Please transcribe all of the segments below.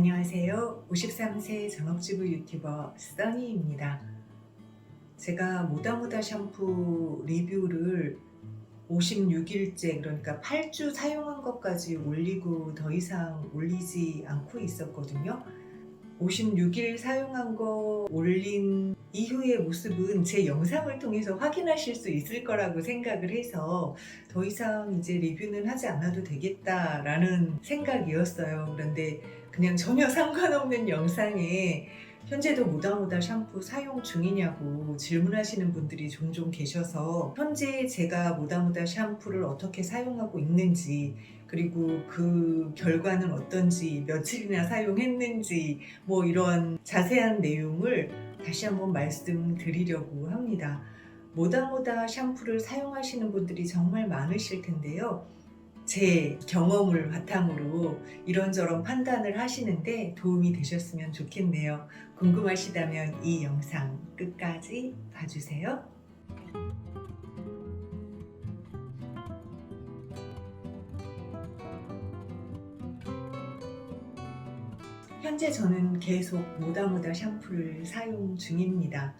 안녕하세요. 53세 전업주부 유튜버 써니입니다. 제가 모다모다 샴푸 리뷰를 56일째, 그러니까 8주 사용한 것까지 올리고 더 이상 올리지 않고 있었거든요. 56일 사용한 거 올린 이후의 모습은 제 영상을 통해서 확인하실 수 있을 거라고 생각을 해서 더 이상 이제 리뷰는 하지 않아도 되겠다라는 생각이었어요. 그런데 그냥 전혀 상관없는 영상에 현재도 모다모다 샴푸 사용 중이냐고 질문하시는 분들이 종종 계셔서 현재 제가 모다모다 샴푸를 어떻게 사용하고 있는지, 그리고 그 결과는 어떤지, 며칠이나 사용했는지 뭐 이런 자세한 내용을 다시 한번 말씀드리려고 합니다. 모다모다 샴푸를 사용하시는 분들이 정말 많으실 텐데요. 제 경험을 바탕으로 이런저런 판단을 하시는데 도움이 되셨으면 좋겠네요. 궁금하시다면 이 영상 끝까지 봐주세요. 현재 저는 계속 모다모다 샴푸를 사용 중입니다.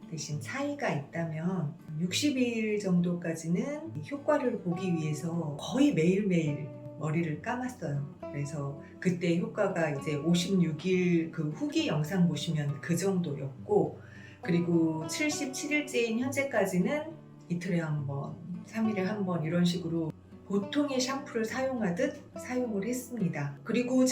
대신 차이가 있다면 60일 정도까지는 효과를 보기 위해서 거의 매일매일 머리를 감았어요. 그래서 그때 효과가 이제 56일 그 후기 영상 보시면 그 정도였고, 그리고 77일째인 현재까지는 이틀에 한 번, 3일에 한 번 이런 식으로 보통의 샴푸를 사용하듯 사용을 했습니다. 그리고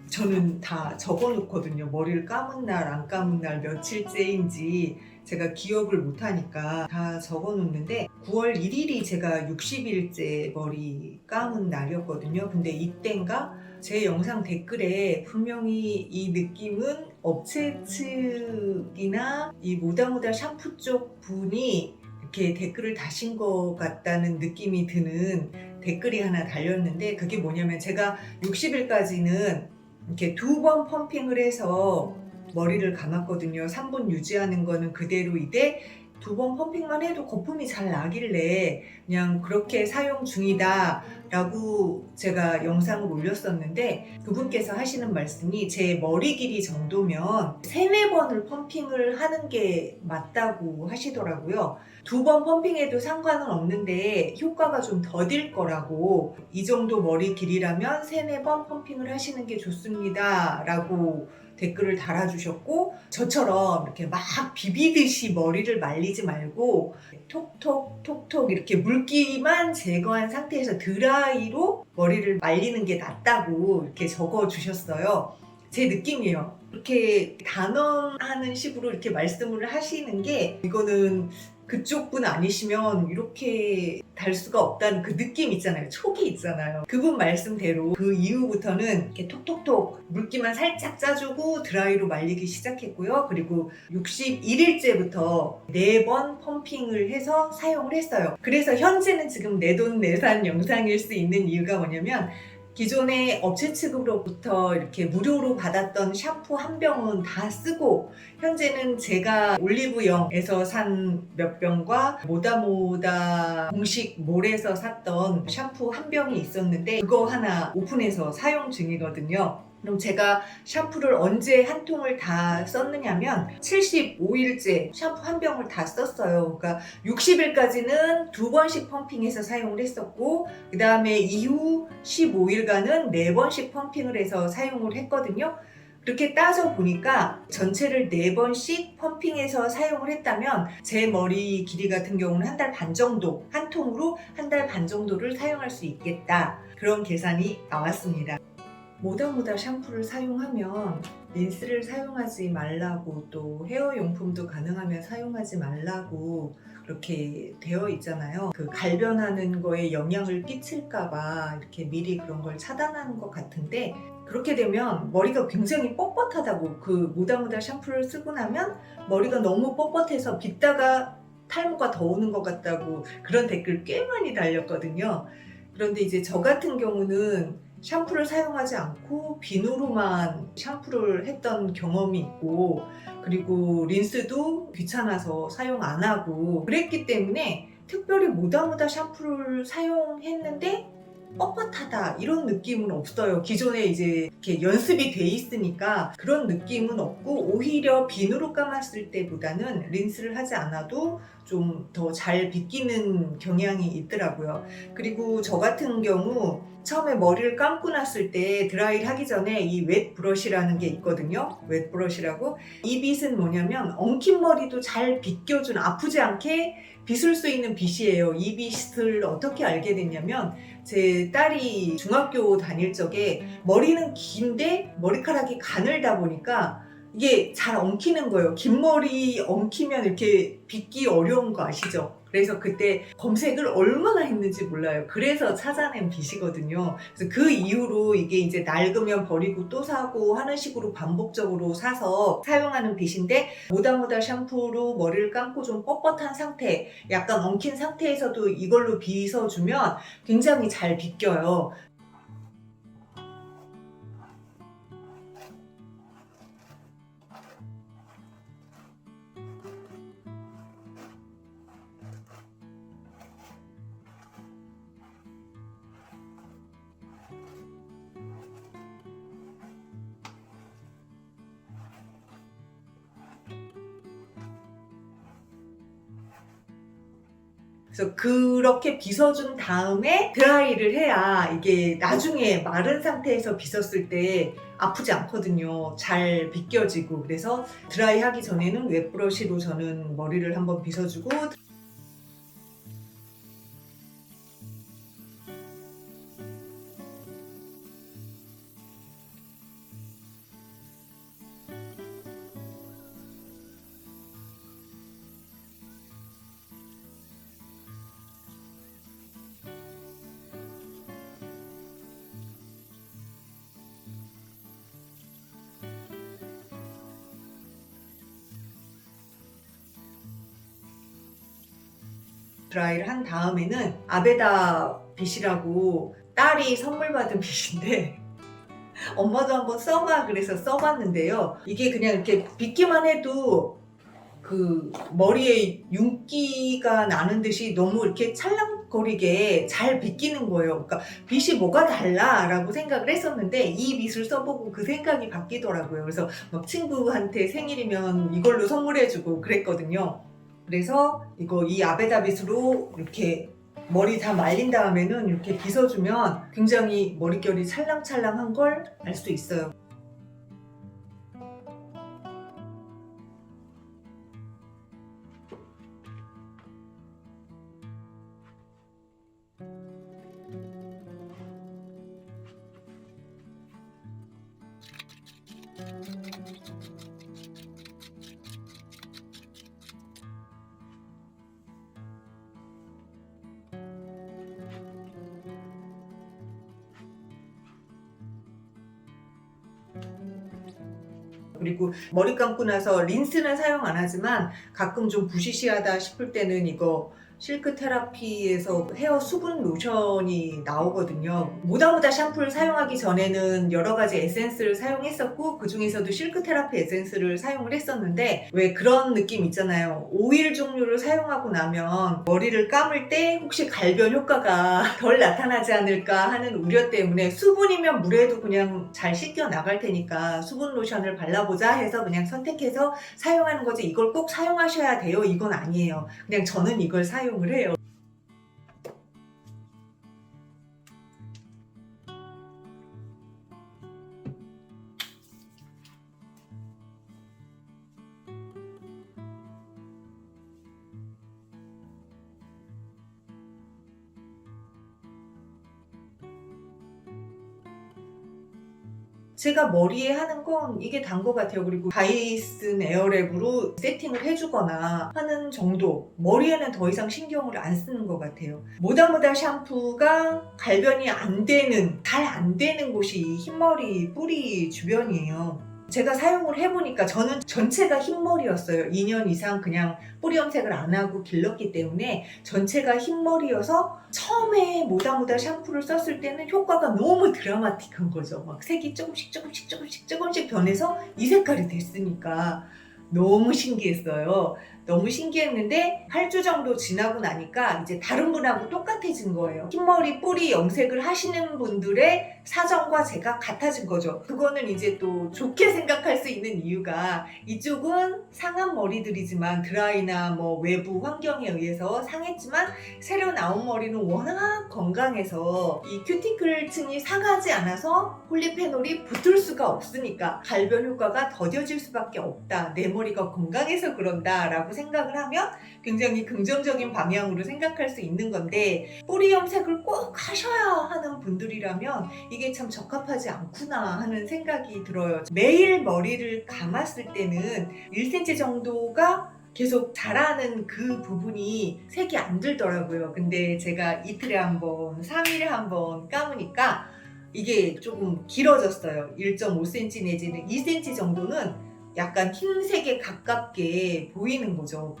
저는 다 적어 놓거든요. 머리를 감은 날, 안 감은 날, 며칠째인지 제가 기억을 못 하니까 다 적어 놓는데 9월 1일이 제가 60일째 머리 감은 날이었거든요. 근데 이땐가 제 영상 댓글에 분명히 이 느낌은 업체 측이나 이 모다모다 샴푸 쪽 분이 이렇게 댓글을 다신 것 같다는 느낌이 드는 댓글이 하나 달렸는데, 그게 뭐냐면 제가 60일까지는 이렇게 2번 펌핑을 해서 머리를 감았거든요. 3분 유지하는 거는 그대로이되 2번 펌핑만 해도 거품이 잘 나길래 그냥 그렇게 사용 중이다 라고 제가 영상을 올렸었는데, 그분께서 하시는 말씀이 제 머리 길이 정도면 3-4번을 펌핑을 하는 게 맞다고 하시더라고요. 2번 펌핑해도 상관은 없는데 효과가 좀 더딜 거라고, 이 정도 머리 길이라면 3-4번 펌핑을 하시는 게 좋습니다 라고 댓글을 달아주셨고, 저처럼 이렇게 막 비비듯이 머리를 말리지 말고 톡톡 톡톡 이렇게 물기만 제거한 상태에서 드라이로 머리를 말리는 게 낫다고 이렇게 적어주셨어요. 제 느낌이에요. 이렇게 단언하는 식으로 이렇게 말씀을 하시는 게, 이거는 그쪽 분 아니시면 이렇게 달 수가 없다는 그 느낌 있잖아요. 촉이 있잖아요. 그분 말씀대로 그 이후부터는 이렇게 톡톡톡 물기만 살짝 짜주고 드라이로 말리기 시작했고요. 그리고 61일째부터 4번 펌핑을 해서 사용을 했어요. 그래서 현재는 지금 내돈내산 영상일 수 있는 이유가 뭐냐면, 기존에 업체 측으로부터 이렇게 무료로 받았던 샴푸 한 병은 다 쓰고, 현재는 제가 올리브영에서 산 몇 병과 모다모다 공식 몰에서 샀던 샴푸 한 병이 있었는데 그거 하나 오픈해서 사용 중이거든요. 그럼 제가 샴푸를 언제 한 통을 다 썼느냐면 75일째 샴푸 한 병을 다 썼어요. 그러니까 60일까지는 2번씩 펌핑해서 사용을 했었고, 그 다음에 이후 15일간은 4번씩 펌핑을 해서 사용을 했거든요. 그렇게 따져보니까 전체를 4번씩 펌핑해서 사용을 했다면 제 머리 길이 같은 경우는 한 달 반 정도, 한 통으로 한 달 반 정도를 사용할 수 있겠다, 그런 계산이 나왔습니다. 모다모다 샴푸를 사용하면 린스를 사용하지 말라고, 또 헤어 용품도 가능하면 사용하지 말라고 그렇게 되어 있잖아요. 그 갈변하는 거에 영향을 끼칠까봐 이렇게 미리 그런 걸 차단하는 것 같은데, 그렇게 되면 머리가 굉장히 뻣뻣하다고, 그 모다모다 샴푸를 쓰고 나면 머리가 너무 뻣뻣해서 빗다가 탈모가 더 오는 것 같다고 그런 댓글 꽤 많이 달렸거든요. 그런데 이제 저 같은 경우는 샴푸를 사용하지 않고 비누로만 샴푸를 했던 경험이 있고, 그리고 린스도 귀찮아서 사용 안 하고 그랬기 때문에 특별히 모다모다 샴푸를 사용했는데 뻣뻣하다 이런 느낌은 없어요. 기존에 이제 이렇게 연습이 돼 있으니까 그런 느낌은 없고, 오히려 비누로 감았을 때보다는 린스를 하지 않아도 좀 더 잘 빗기는 경향이 있더라고요. 그리고 저 같은 경우 처음에 머리를 감고 났을 때 드라이를 하기 전에 이 웻 브러쉬라는 게 있거든요. 웻 브러쉬라고. 이 빗은 뭐냐면 엉킨 머리도 잘 빗겨준, 아프지 않게 빗을 수 있는 빗이에요. 이 빗을 어떻게 알게 됐냐면, 제 딸이 중학교 다닐 적에 머리는 긴데 머리카락이 가늘다 보니까 이게 잘 엉키는 거예요. 긴 머리 엉키면 이렇게 빗기 어려운 거 아시죠? 그래서 그때 검색을 얼마나 했는지 몰라요. 그래서 찾아낸 빗이거든요. 그래서 그 이후로 이게 이제 낡으면 버리고 또 사고 하는 식으로 반복적으로 사서 사용하는 빗인데, 모다모다 샴푸로 머리를 감고 좀 뻣뻣한 상태, 약간 엉킨 상태에서도 이걸로 빗어주면 굉장히 잘 빗겨요. 그래서 그렇게 빗어준 다음에 드라이를 해야 이게 나중에 마른 상태에서 빗었을 때 아프지 않거든요. 잘 빗겨지고. 그래서 드라이 하기 전에는 웻브러쉬로 저는 머리를 한번 빗어주고, 드라이를 한 다음에는 아베다 빗이라고, 딸이 선물 받은 빗인데 엄마도 한번 써봐 그래서 써봤는데요. 이게 그냥 이렇게 빗기만 해도 그 머리에 윤기가 나는 듯이 너무 이렇게 찰랑거리게 잘 빗기는 거예요. 그러니까 빗이 뭐가 달라 라고 생각을 했었는데, 이 빗을 써보고 그 생각이 바뀌더라고요. 그래서 막 친구한테 생일이면 이걸로 선물해주고 그랬거든요. 그래서 이 아베다 빗으로 이렇게 머리 다 말린 다음에는 이렇게 빗어주면 굉장히 머릿결이 찰랑찰랑한 걸 알 수 있어요. 그리고 머리 감고 나서 린스는 사용 안 하지만 가끔 좀 부시시하다 싶을 때는 이거 실크 테라피에서 헤어 수분 로션이 나오거든요. 모다모다 샴푸를 사용하기 전에는 여러 가지 에센스를 사용했었고, 그 중에서도 실크 테라피 에센스를 사용을 했었는데, 왜 그런 느낌 있잖아요. 오일 종류를 사용하고 나면 머리를 감을 때 혹시 갈변 효과가 덜 나타나지 않을까 하는 우려 때문에, 수분이면 물에도 그냥 잘 씻겨 나갈 테니까 수분 로션을 발라보자 해서 그냥 선택해서 사용하는 거지, 이걸 꼭 사용하셔야 돼요 이건 아니에요. 그냥 저는 이걸 사용을 해요. 제가 머리에 하는 건 이게 단 것 같아요. 그리고 다이슨 에어랩으로 세팅을 해주거나 하는 정도, 머리에는 더 이상 신경을 안 쓰는 것 같아요. 모다모다 샴푸가 갈변이 잘 안 되는 곳이 흰머리 뿌리 주변이에요. 제가 사용을 해보니까 저는 전체가 흰머리였어요. 2년 이상 그냥 뿌리 염색을 안 하고 길렀기 때문에 전체가 흰머리여서, 처음에 모다모다 샴푸를 썼을 때는 효과가 너무 드라마틱한 거죠. 막 색이 조금씩 변해서 이 색깔이 됐으니까 너무 신기했어요. 너무 신기했는데 8주 정도 지나고 나니까 이제 다른 분하고 똑같아진 거예요. 흰머리 뿌리 염색을 하시는 분들의 사정과 제가 같아진 거죠. 그거는 이제 또 좋게 생각할 수 있는 이유가 이쪽은 상한 머리들이지만 드라이나 뭐 외부 환경에 의해서 상했지만 새로 나온 머리는 워낙 건강해서 이 큐티클 층이 상하지 않아서 폴리페놀이 붙을 수가 없으니까 갈변 효과가 더뎌질 수밖에 없다. 내 머리가 건강해서 그런다 라고 생각을 하면 굉장히 긍정적인 방향으로 생각할 수 있는 건데, 뿌리 염색을 꼭 하셔야 하는 분들이라면 이게 참 적합하지 않구나 하는 생각이 들어요. 매일 머리를 감았을 때는 1cm 정도가 계속 자라는 그 부분이 색이 안 들더라고요. 근데 제가 이틀에 한 번, 3일에 한 번 감으니까 이게 조금 길어졌어요. 1.5cm 내지는 2cm 정도는 약간 흰색에 가깝게 보이는 거죠.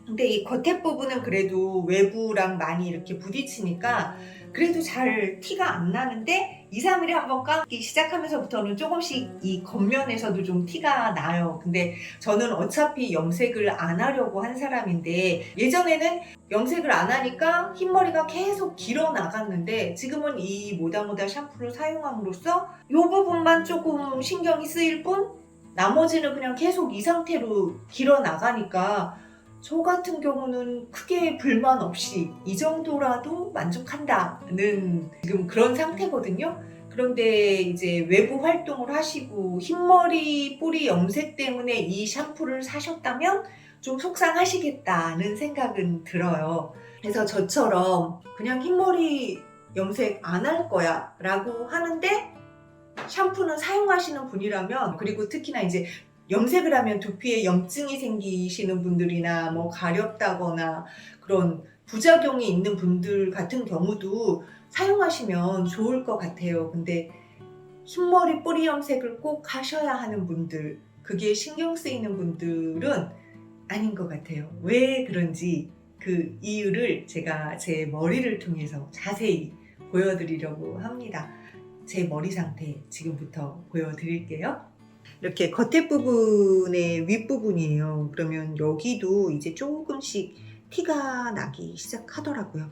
근데 이 겉에 부분은 그래도 외부랑 많이 이렇게 부딪히니까 그래도 잘 티가 안 나는데 2, 3일에 한번 감기 시작하면서부터는 조금씩 이 겉면에서도 좀 티가 나요. 근데 저는 어차피 염색을 안 하려고 한 사람인데 예전에는 염색을 안 하니까 흰머리가 계속 길어 나갔는데 지금은 이 모다모다 샴푸를 사용함으로써 이 부분만 조금 신경이 쓰일 뿐 나머지는 그냥 계속 이 상태로 길어 나가니까 저 같은 경우는 크게 불만 없이 이 정도라도 만족한다는 지금 그런 상태거든요. 그런데 이제 외부 활동을 하시고 흰머리 뿌리 염색 때문에 이 샴푸를 사셨다면 좀 속상하시겠다는 생각은 들어요. 그래서 저처럼 그냥 흰머리 염색 안 할 거야 라고 하는데 샴푸는 사용하시는 분이라면, 그리고 특히나 이제 염색을 하면 두피에 염증이 생기시는 분들이나 뭐 가렵다거나 그런 부작용이 있는 분들 같은 경우도 사용하시면 좋을 것 같아요. 근데 흰머리 뿌리 염색을 꼭 하셔야 하는 분들, 그게 신경 쓰이는 분들은 아닌 것 같아요. 왜 그런지 그 이유를 제가 제 머리를 통해서 자세히 보여드리려고 합니다. 제 머리 상태 지금부터 보여드릴게요. 이렇게 겉에 부분의 윗부분이에요. 그러면 여기도 이제 조금씩 티가 나기 시작하더라고요.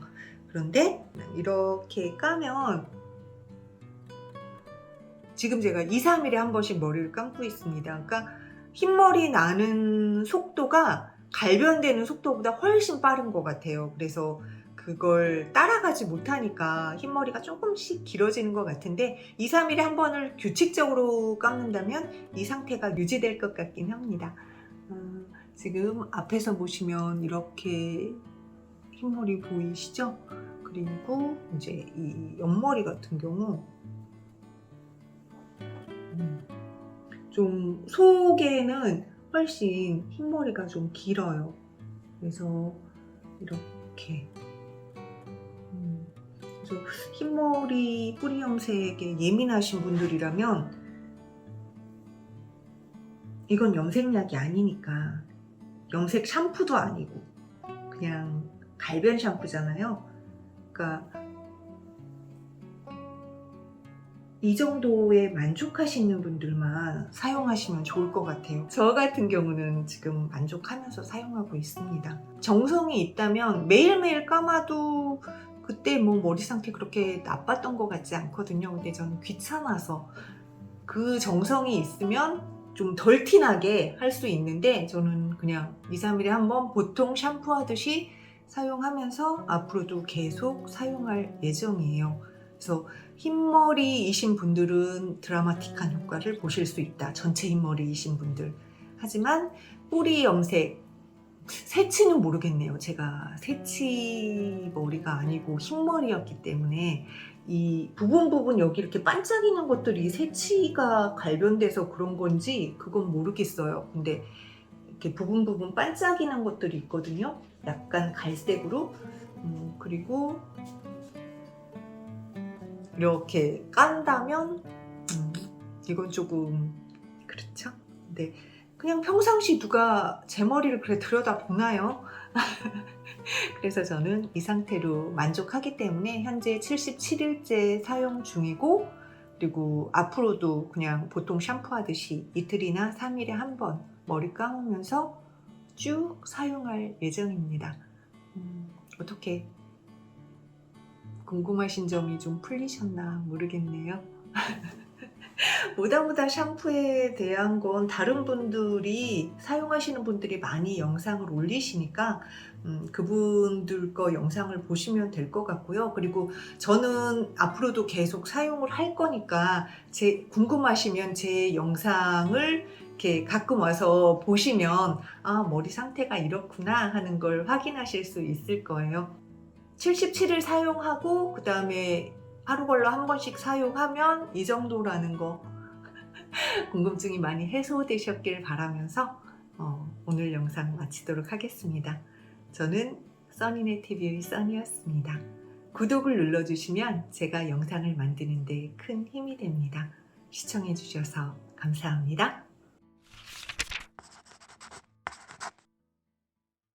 그런데 이렇게 까면 지금 제가 2, 3일에 한 번씩 머리를 감고 있습니다. 그러니까 흰머리 나는 속도가 갈변되는 속도보다 훨씬 빠른 것 같아요. 그래서 그걸 따라가지 못하니까 흰머리가 조금씩 길어지는 것 같은데 2, 3일에 한 번을 규칙적으로 감는다면 이 상태가 유지될 것 같긴 합니다. 지금 앞에서 보시면 이렇게 흰머리 보이시죠? 그리고 이제 이 옆머리 같은 경우 좀 속에는 훨씬 흰머리가 좀 길어요. 그래서 이렇게 그래서 흰머리 뿌리 염색에 예민하신 분들이라면 이건 염색약이 아니니까, 염색 샴푸도 아니고 그냥 갈변 샴푸잖아요. 그러니까 이 정도에 만족하시는 분들만 사용하시면 좋을 것 같아요. 저 같은 경우는 지금 만족하면서 사용하고 있습니다. 정성이 있다면 매일매일 감아도 그때 뭐 머리 상태 그렇게 나빴던 것 같지 않거든요. 근데 저는 귀찮아서, 그 정성이 있으면 좀 덜 티나게 할 수 있는데 저는 그냥 2, 3일에 한 번 보통 샴푸하듯이 사용하면서 앞으로도 계속 사용할 예정이에요. 그래서 흰머리이신 분들은 드라마틱한 효과를 보실 수 있다. 전체 흰머리이신 분들. 하지만 뿌리 염색, 새치는 모르겠네요. 제가 새치 머리가 아니고 흰머리였기 때문에 이 부분 여기 이렇게 반짝이는 것들이 새치가 갈변돼서 그런 건지 그건 모르겠어요. 근데 이렇게 부분 반짝이는 것들이 있거든요. 약간 갈색으로. 그리고 이렇게 깐다면 이건 조금 그렇죠? 근데 그냥 평상시 누가 제 머리를 그래 들여다보나요? 그래서 저는 이 상태로 만족하기 때문에 현재 77일째 사용 중이고, 그리고 앞으로도 그냥 보통 샴푸하듯이 이틀이나 3일에 한 번 머리 감으면서 쭉 사용할 예정입니다. 어떻게 궁금하신 점이 좀 풀리셨나 모르겠네요. 모다모다 샴푸에 대한 건 다른 분들이 사용하시는 분들이 많이 영상을 올리시니까 그분들 거 영상을 보시면 될 것 같고요. 그리고 저는 앞으로도 계속 사용을 할 거니까 궁금하시면 제 영상을 이렇게 가끔 와서 보시면 아, 머리 상태가 이렇구나 하는 걸 확인하실 수 있을 거예요. 77일 사용하고 그 다음에 하루 걸러 한 번씩 사용하면 이 정도라는 거 궁금증이 많이 해소되셨길 바라면서 오늘 영상 마치도록 하겠습니다. 저는 써니네 TV의 써니였습니다. 구독을 눌러주시면 제가 영상을 만드는 데 큰 힘이 됩니다. 시청해 주셔서 감사합니다.